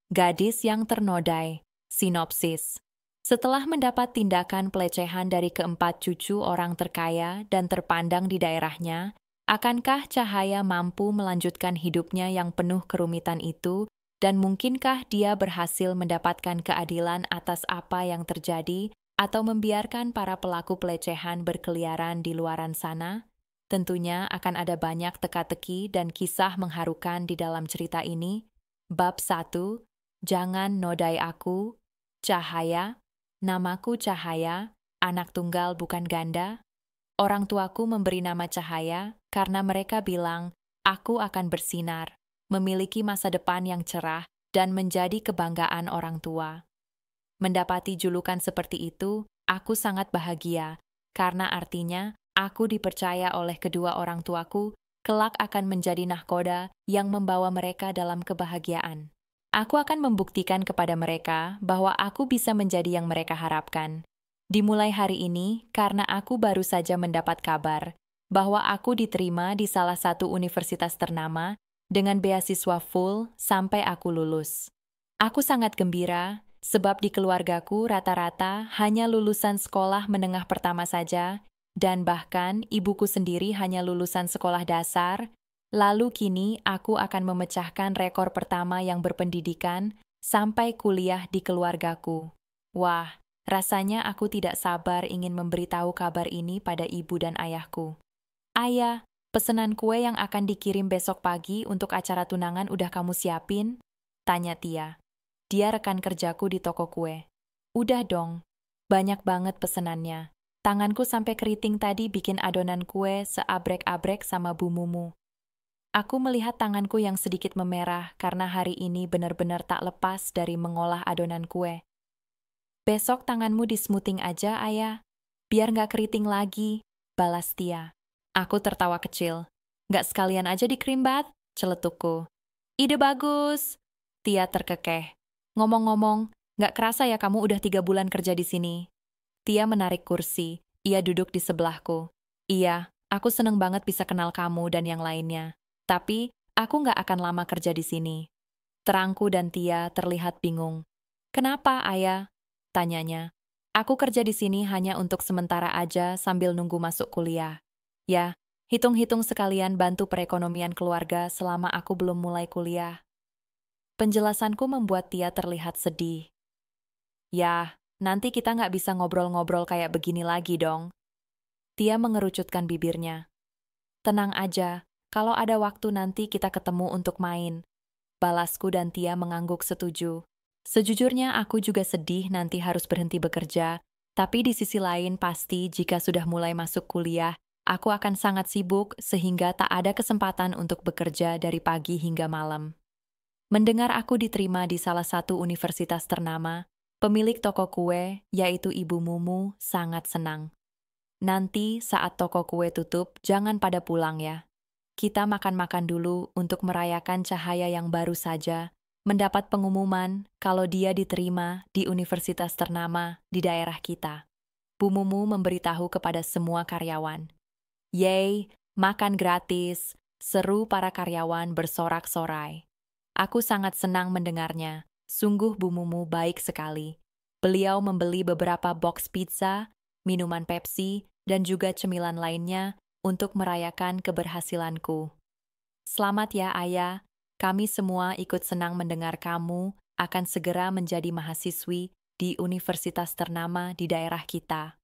Gadis yang ternodai. Sinopsis. Setelah mendapat tindakan pelecehan dari keempat cucu orang terkaya dan terpandang di daerahnya, akankah Cahaya mampu melanjutkan hidupnya yang penuh kerumitan itu, dan mungkinkah dia berhasil mendapatkan keadilan atas apa yang terjadi atau membiarkan para pelaku pelecehan berkeliaran di luaran sana? Tentunya akan ada banyak teka-teki dan kisah mengharukan di dalam cerita ini. Bab 1. Jangan nodai aku, Cahaya. Namaku Cahaya, anak tunggal bukan ganda. Orang tuaku memberi nama Cahaya karena mereka bilang aku akan bersinar, memiliki masa depan yang cerah, dan menjadi kebanggaan orang tua. Mendapati julukan seperti itu, aku sangat bahagia, karena artinya aku dipercaya oleh kedua orang tuaku kelak akan menjadi nahkoda yang membawa mereka dalam kebahagiaan. Aku akan membuktikan kepada mereka bahwa aku bisa menjadi yang mereka harapkan. Dimulai hari ini, karena aku baru saja mendapat kabar bahwa aku diterima di salah satu universitas ternama dengan beasiswa full sampai aku lulus. Aku sangat gembira, sebab di keluargaku rata-rata hanya lulusan sekolah menengah pertama saja, dan bahkan ibuku sendiri hanya lulusan sekolah dasar. Lalu kini aku akan memecahkan rekor pertama yang berpendidikan sampai kuliah di keluargaku. Wah, rasanya aku tidak sabar ingin memberitahu kabar ini pada ibu dan ayahku. Ayah, pesanan kue yang akan dikirim besok pagi untuk acara tunangan udah kamu siapin? Tanya Tia. Dia rekan kerjaku di toko kue. Udah dong, banyak banget pesenannya. Tanganku sampai keriting tadi bikin adonan kue seabrek-abrek sama Bu Mumu. Aku melihat tanganku yang sedikit memerah karena hari ini benar-benar tak lepas dari mengolah adonan kue. Besok tanganmu di-smoothing aja, Ayah. Biar nggak keriting lagi, balas Tia. Aku tertawa kecil. Nggak sekalian aja di cream bath, celetukku. Ide bagus, Tia terkekeh. Ngomong-ngomong, nggak kerasa ya kamu udah 3 bulan kerja di sini. Tia menarik kursi, ia duduk di sebelahku. Iya, aku seneng banget bisa kenal kamu dan yang lainnya. Tapi, aku nggak akan lama kerja di sini. Terangku dan Tia terlihat bingung. Kenapa, Ayah? Tanyanya. Aku kerja di sini hanya untuk sementara aja sambil nunggu masuk kuliah. Ya, hitung-hitung sekalian bantu perekonomian keluarga selama aku belum mulai kuliah. Penjelasanku membuat Tia terlihat sedih. Ya, nanti kita nggak bisa ngobrol-ngobrol kayak begini lagi dong. Tia mengerucutkan bibirnya. Tenang aja. Kalau ada waktu nanti kita ketemu untuk main. Balasku dan Tia mengangguk setuju. Sejujurnya aku juga sedih nanti harus berhenti bekerja, tapi di sisi lain pasti jika sudah mulai masuk kuliah, aku akan sangat sibuk sehingga tak ada kesempatan untuk bekerja dari pagi hingga malam. Mendengar aku diterima di salah satu universitas ternama, pemilik toko kue, yaitu Ibu Mumu, sangat senang. Nanti saat toko kue tutup, jangan pada pulang ya. Kita makan-makan dulu untuk merayakan Cahaya yang baru saja mendapat pengumuman kalau dia diterima di universitas ternama di daerah kita. Bu Mumu memberitahu kepada semua karyawan. Yeay, makan gratis, seru para karyawan bersorak-sorai. Aku sangat senang mendengarnya, sungguh Bu Mumu baik sekali. Beliau membeli beberapa box pizza, minuman Pepsi, dan juga cemilan lainnya untuk merayakan keberhasilanku. Selamat ya, Ayah. Kami semua ikut senang mendengar kamu akan segera menjadi mahasiswi di universitas ternama di daerah kita.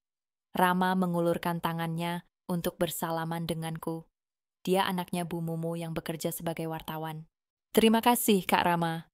Rama mengulurkan tangannya untuk bersalaman denganku. Dia anaknya Bu Mumu yang bekerja sebagai wartawan. Terima kasih, Kak Rama.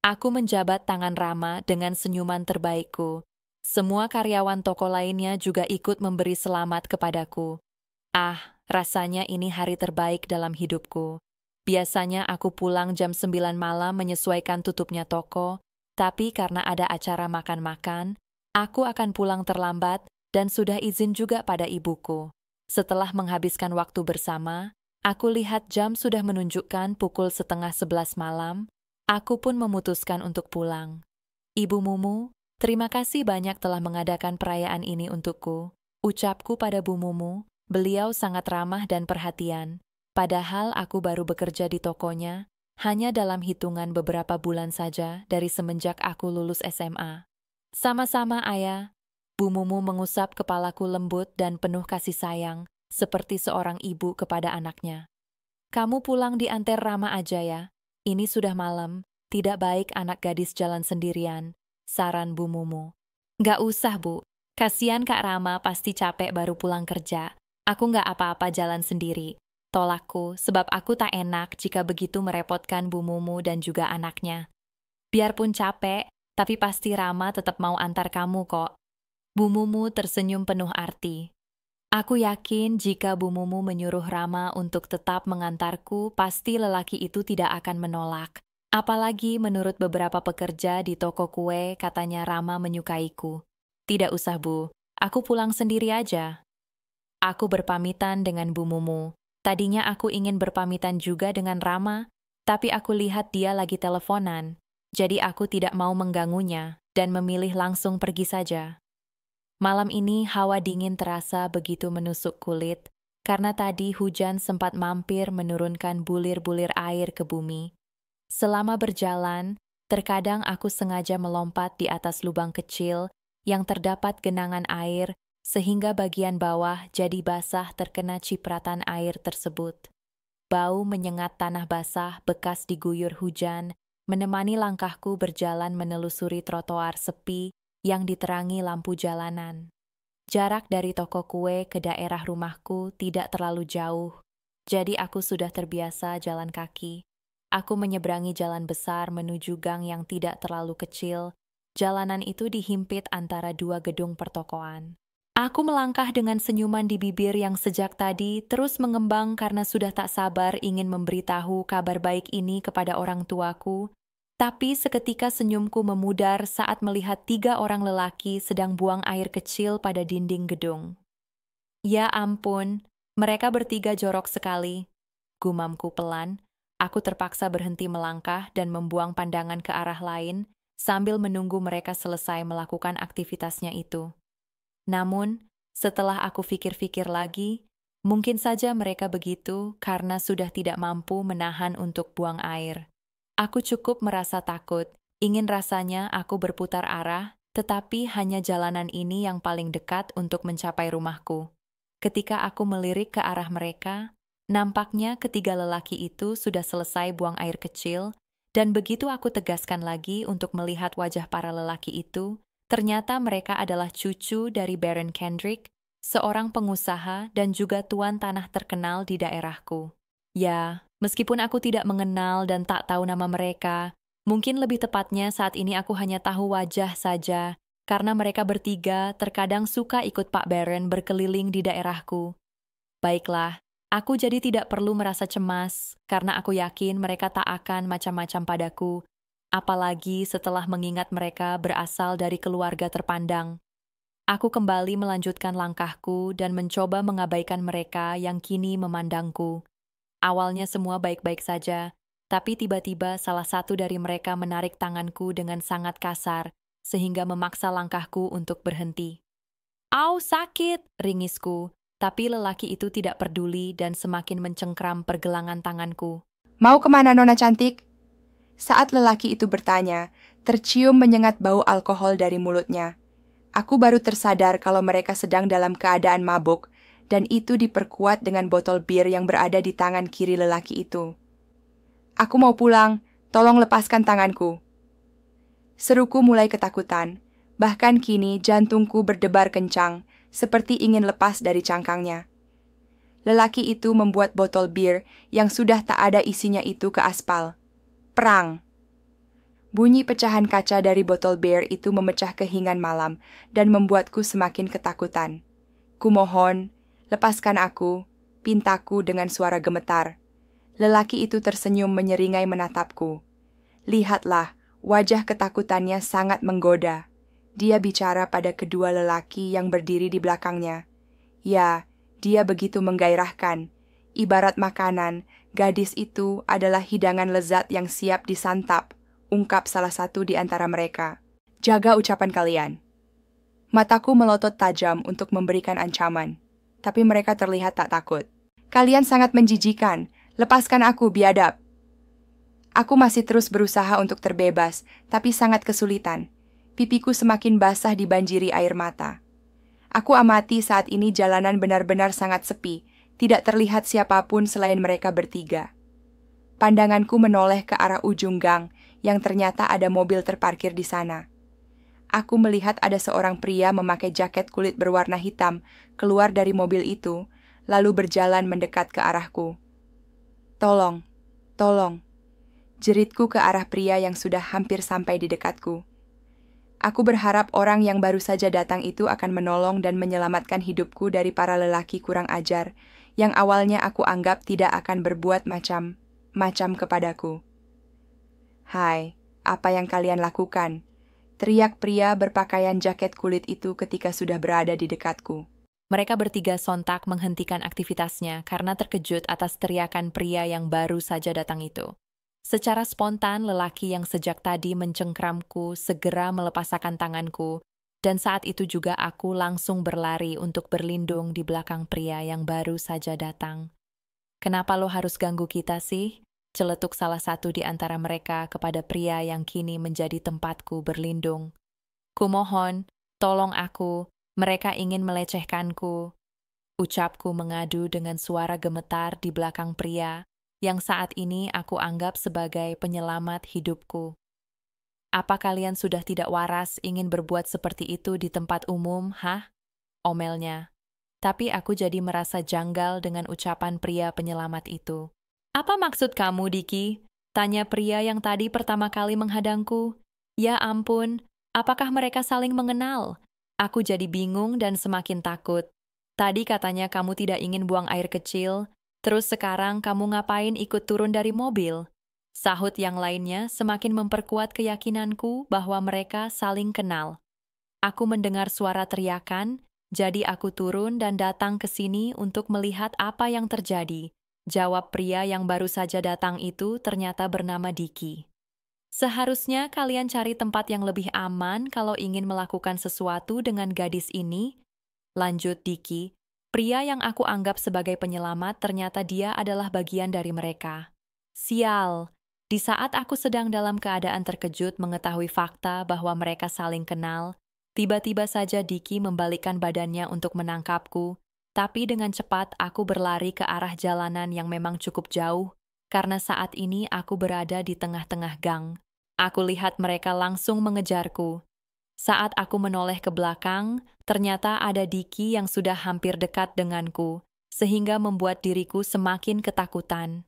Aku menjabat tangan Rama dengan senyuman terbaikku. Semua karyawan toko lainnya juga ikut memberi selamat kepadaku. Ah, rasanya ini hari terbaik dalam hidupku. Biasanya aku pulang jam 9 malam menyesuaikan tutupnya toko, tapi karena ada acara makan-makan, aku akan pulang terlambat dan sudah izin juga pada ibuku. Setelah menghabiskan waktu bersama, aku lihat jam sudah menunjukkan pukul 10:30 malam, aku pun memutuskan untuk pulang. Ibu Mumu, terima kasih banyak telah mengadakan perayaan ini untukku. Ucapku pada Bu Mumu. Beliau sangat ramah dan perhatian. Padahal aku baru bekerja di tokonya, hanya dalam hitungan beberapa bulan saja dari semenjak aku lulus SMA. Sama-sama ayah, Bu Mumu mengusap kepalaku lembut dan penuh kasih sayang, seperti seorang ibu kepada anaknya. Kamu pulang diantar Rama aja ya, ini sudah malam, tidak baik anak gadis jalan sendirian, saran Bu Mumu. Gak usah Bu, kasihan Kak Rama pasti capek baru pulang kerja, aku gak apa-apa jalan sendiri. Tolakku, sebab aku tak enak jika begitu merepotkan Bu Mumu dan juga anaknya. Biarpun capek, tapi pasti Rama tetap mau antar kamu kok. Bu Mumu tersenyum penuh arti. Aku yakin jika Bu Mumu menyuruh Rama untuk tetap mengantarku, pasti lelaki itu tidak akan menolak. Apalagi menurut beberapa pekerja di toko kue, katanya Rama menyukaiku. Tidak usah Bu, aku pulang sendiri aja. Aku berpamitan dengan Bu Mumu. Tadinya aku ingin berpamitan juga dengan Rama, tapi aku lihat dia lagi teleponan, jadi aku tidak mau mengganggunya dan memilih langsung pergi saja. Malam ini hawa dingin terasa begitu menusuk kulit, karena tadi hujan sempat mampir menurunkan bulir-bulir air ke bumi. Selama berjalan, terkadang aku sengaja melompat di atas lubang kecil yang terdapat genangan air, sehingga bagian bawah jadi basah terkena cipratan air tersebut. Bau menyengat tanah basah bekas diguyur hujan, menemani langkahku berjalan menelusuri trotoar sepi yang diterangi lampu jalanan. Jarak dari toko kue ke daerah rumahku tidak terlalu jauh, jadi aku sudah terbiasa jalan kaki. Aku menyeberangi jalan besar menuju gang yang tidak terlalu kecil. Jalanan itu dihimpit antara dua gedung pertokoan. Aku melangkah dengan senyuman di bibir yang sejak tadi terus mengembang karena sudah tak sabar ingin memberitahu kabar baik ini kepada orang tuaku. Tapi seketika senyumku memudar saat melihat 3 orang lelaki sedang buang air kecil pada dinding gedung. Ya ampun, mereka bertiga jorok sekali. Gumamku pelan, aku terpaksa berhenti melangkah dan membuang pandangan ke arah lain sambil menunggu mereka selesai melakukan aktivitasnya itu. Namun, setelah aku pikir-pikir lagi, mungkin saja mereka begitu karena sudah tidak mampu menahan untuk buang air. Aku cukup merasa takut, ingin rasanya aku berputar arah, tetapi hanya jalanan ini yang paling dekat untuk mencapai rumahku. Ketika aku melirik ke arah mereka, nampaknya ketiga lelaki itu sudah selesai buang air kecil, dan begitu aku tegaskan lagi untuk melihat wajah para lelaki itu, ternyata mereka adalah cucu dari Baron Kendrick, seorang pengusaha dan juga tuan tanah terkenal di daerahku. Ya, meskipun aku tidak mengenal dan tak tahu nama mereka, mungkin lebih tepatnya saat ini aku hanya tahu wajah saja, karena mereka bertiga terkadang suka ikut Pak Baron berkeliling di daerahku. Baiklah, aku jadi tidak perlu merasa cemas, karena aku yakin mereka tak akan macam-macam padaku, apalagi setelah mengingat mereka berasal dari keluarga terpandang. Aku kembali melanjutkan langkahku dan mencoba mengabaikan mereka yang kini memandangku. Awalnya semua baik-baik saja, tapi tiba-tiba salah satu dari mereka menarik tanganku dengan sangat kasar, sehingga memaksa langkahku untuk berhenti. "Au, sakit!" ringisku, tapi lelaki itu tidak peduli dan semakin mencengkram pergelangan tanganku. "Mau kemana, Nona cantik?" Saat lelaki itu bertanya, tercium menyengat bau alkohol dari mulutnya. Aku baru tersadar kalau mereka sedang dalam keadaan mabuk, dan itu diperkuat dengan botol bir yang berada di tangan kiri lelaki itu. "Aku mau pulang, tolong lepaskan tanganku." Seruku mulai ketakutan, bahkan kini jantungku berdebar kencang, seperti ingin lepas dari cangkangnya. Lelaki itu membuat botol bir yang sudah tak ada isinya itu ke aspal. Perang! Bunyi pecahan kaca dari botol bir itu memecah kehingan malam dan membuatku semakin ketakutan. "Kumohon, lepaskan aku," pintaku dengan suara gemetar. Lelaki itu tersenyum menyeringai menatapku. Lihatlah, wajah ketakutannya sangat menggoda. Dia bicara pada kedua lelaki yang berdiri di belakangnya. Ya, dia begitu menggairahkan. Ibarat makanan, gadis itu adalah hidangan lezat yang siap disantap, ungkap salah satu di antara mereka. "Jaga ucapan kalian." Mataku melotot tajam untuk memberikan ancaman, tapi mereka terlihat tak takut. "Kalian sangat menjijikan. Lepaskan aku, biadab." Aku masih terus berusaha untuk terbebas, tapi sangat kesulitan. Pipiku semakin basah dibanjiri air mata. Aku amati saat ini jalanan benar-benar sangat sepi, tidak terlihat siapapun selain mereka bertiga. Pandanganku menoleh ke arah ujung gang, yang ternyata ada mobil terparkir di sana. Aku melihat ada seorang pria memakai jaket kulit berwarna hitam keluar dari mobil itu, lalu berjalan mendekat ke arahku. "Tolong, tolong," jeritku ke arah pria yang sudah hampir sampai di dekatku. Aku berharap orang yang baru saja datang itu akan menolong dan menyelamatkan hidupku dari para lelaki kurang ajar, yang awalnya aku anggap tidak akan berbuat macam-macam kepadaku. "Hai, apa yang kalian lakukan?" teriak pria berpakaian jaket kulit itu ketika sudah berada di dekatku. Mereka bertiga sontak menghentikan aktivitasnya karena terkejut atas teriakan pria yang baru saja datang itu. Secara spontan, lelaki yang sejak tadi mencengkramku segera melepaskan tanganku, dan saat itu juga aku langsung berlari untuk berlindung di belakang pria yang baru saja datang. "Kenapa lo harus ganggu kita sih?" celetuk salah satu di antara mereka kepada pria yang kini menjadi tempatku berlindung. "Kumohon, tolong aku, mereka ingin melecehkanku," ucapku mengadu dengan suara gemetar di belakang pria yang saat ini aku anggap sebagai penyelamat hidupku. "Apa kalian sudah tidak waras ingin berbuat seperti itu di tempat umum, hah?" omelnya. Tapi aku jadi merasa janggal dengan ucapan pria penyelamat itu. "Apa maksud kamu, Diki?" tanya pria yang tadi pertama kali menghadangku. Ya ampun, apakah mereka saling mengenal? Aku jadi bingung dan semakin takut. "Tadi katanya kamu tidak ingin buang air kecil, terus sekarang kamu ngapain ikut turun dari mobil?" Sahut yang lainnya semakin memperkuat keyakinanku bahwa mereka saling kenal. Aku mendengar suara teriakan, jadi aku turun dan datang ke sini untuk melihat apa yang terjadi. Jawab pria yang baru saja datang itu ternyata bernama Diki. "Seharusnya kalian cari tempat yang lebih aman kalau ingin melakukan sesuatu dengan gadis ini," lanjut Diki. Pria yang aku anggap sebagai penyelamat ternyata dia adalah bagian dari mereka. Sial, di saat aku sedang dalam keadaan terkejut mengetahui fakta bahwa mereka saling kenal, tiba-tiba saja Diki membalikkan badannya untuk menangkapku. Tapi dengan cepat aku berlari ke arah jalanan yang memang cukup jauh, karena saat ini aku berada di tengah-tengah gang. Aku lihat mereka langsung mengejarku. Saat aku menoleh ke belakang, ternyata ada Diki yang sudah hampir dekat denganku, sehingga membuat diriku semakin ketakutan.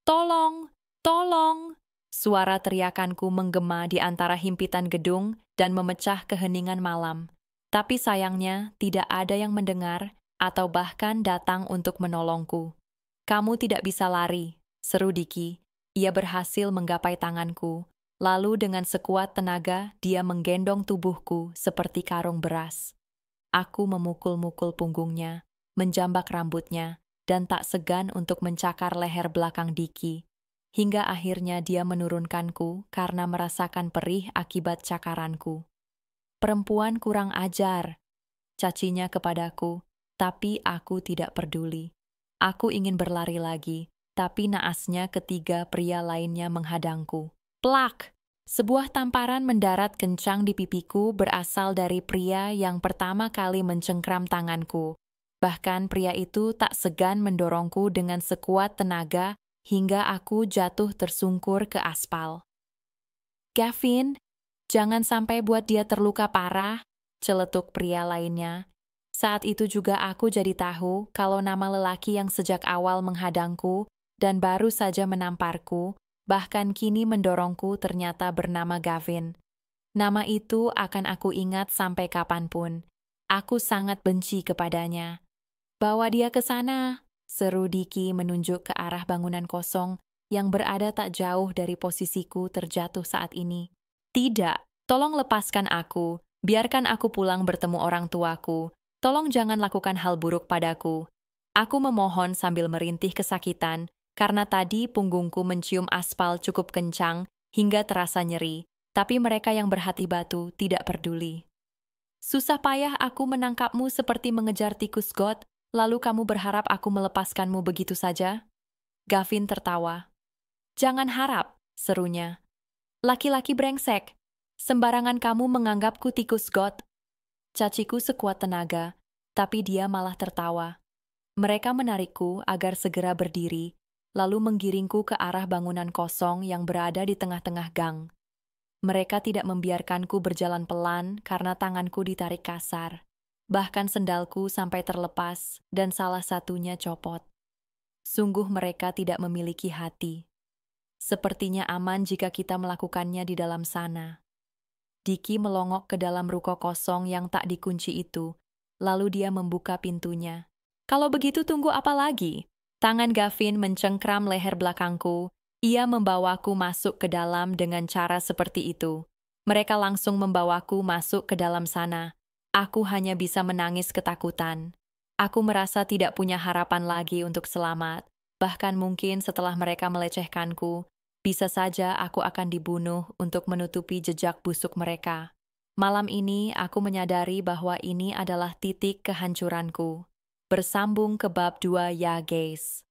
"Tolong! Tolong!" Suara teriakanku menggema di antara himpitan gedung dan memecah keheningan malam. Tapi sayangnya tidak ada yang mendengar, atau bahkan datang untuk menolongku. "Kamu tidak bisa lari," seru Diki. Ia berhasil menggapai tanganku, lalu dengan sekuat tenaga dia menggendong tubuhku seperti karung beras. Aku memukul-mukul punggungnya, menjambak rambutnya, dan tak segan untuk mencakar leher belakang Diki, hingga akhirnya dia menurunkanku karena merasakan perih akibat cakaranku. "Perempuan kurang ajar," cacinya kepadaku. Tapi aku tidak peduli. Aku ingin berlari lagi, tapi naasnya ketiga pria lainnya menghadangku. Plak! Sebuah tamparan mendarat kencang di pipiku berasal dari pria yang pertama kali mencengkram tanganku. Bahkan pria itu tak segan mendorongku dengan sekuat tenaga hingga aku jatuh tersungkur ke aspal. "Gavin, jangan sampai buat dia terluka parah," celetuk pria lainnya. Saat itu juga aku jadi tahu kalau nama lelaki yang sejak awal menghadangku dan baru saja menamparku, bahkan kini mendorongku ternyata bernama Gavin. Nama itu akan aku ingat sampai kapanpun. Aku sangat benci kepadanya. "Bawa dia ke sana," seru Diki menunjuk ke arah bangunan kosong yang berada tak jauh dari posisiku terjatuh saat ini. "Tidak, tolong lepaskan aku. Biarkan aku pulang bertemu orang tuaku. Tolong jangan lakukan hal buruk padaku." Aku memohon sambil merintih kesakitan, karena tadi punggungku mencium aspal cukup kencang hingga terasa nyeri, tapi mereka yang berhati batu tidak peduli. "Susah payah aku menangkapmu seperti mengejar tikus got, lalu kamu berharap aku melepaskanmu begitu saja?" Gavin tertawa. "Jangan harap, serunya. Laki-laki brengsek, sembarangan kamu menganggapku tikus got. Caciku sekuat tenaga, tapi dia malah tertawa. Mereka menarikku agar segera berdiri, lalu menggiringku ke arah bangunan kosong yang berada di tengah-tengah gang. Mereka tidak membiarkanku berjalan pelan karena tanganku ditarik kasar. Bahkan sendalku sampai terlepas dan salah satunya copot. Sungguh mereka tidak memiliki hati. Sepertinya aman jika kita melakukannya di dalam sana. Diki melongok ke dalam ruko kosong yang tak dikunci itu, lalu dia membuka pintunya. Kalau begitu tunggu apa lagi? Tangan Gavin mencengkram leher belakangku. Ia membawaku masuk ke dalam dengan cara seperti itu. Mereka langsung membawaku masuk ke dalam sana. Aku hanya bisa menangis ketakutan. Aku merasa tidak punya harapan lagi untuk selamat. Bahkan mungkin setelah mereka melecehkanku, bisa saja aku akan dibunuh untuk menutupi jejak busuk mereka. Malam ini aku menyadari bahwa ini adalah titik kehancuranku. Bersambung ke bab 2 ya guys.